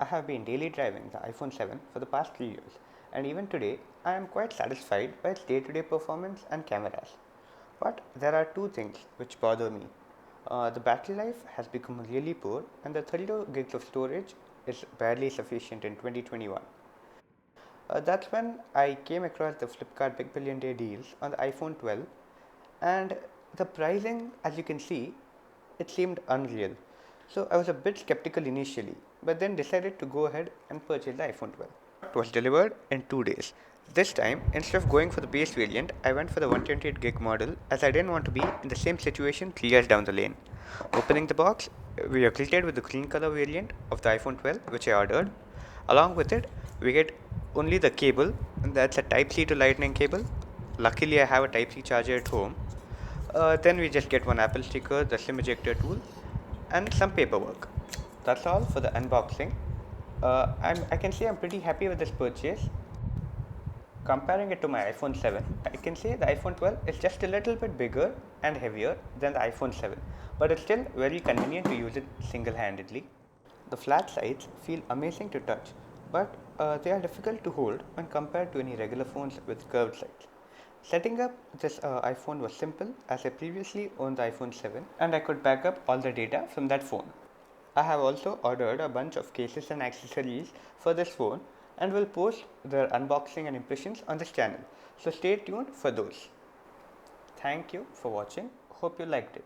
I have been daily driving the iPhone 7 for the past 3 years, and even today I am quite satisfied by its day-to-day performance and cameras. But there are two things which bother me. The battery life has become really poor, and the 32 gigs of storage is barely sufficient in 2021. That's when I came across the Flipkart Big Billion Day deals on the iPhone 12, and the pricing, as you can see, it seemed unreal. So I was a bit skeptical initially, but then decided to go ahead and purchase the iPhone 12. It was delivered in 2 days. This time, instead of going for the base variant, I went for the 128 gig model as I didn't want to be in the same situation 3 years down the lane. Opening the box, we are greeted with the green color variant of the iPhone 12, which I ordered. Along with it, we get only the cable, and that's a Type C to Lightning cable. Luckily, I have a Type C charger at home. Then we just get one Apple sticker, the SIM ejector tool, and some paperwork. That's all for the unboxing. I can say I'm pretty happy with this purchase. Comparing it to my iPhone 7, I can say the iPhone 12 is just a little bit bigger and heavier than the iPhone 7, but it's still very convenient to use it single handedly. The flat sides feel amazing to touch, but they are difficult to hold when compared to any regular phones with curved sides. Setting up this iPhone was simple as I previously owned the iPhone 7 and I could back up all the data from that phone. I have also ordered a bunch of cases and accessories for this phone and will post their unboxing and impressions on this channel. So stay tuned for those. Thank you for watching. Hope you liked it.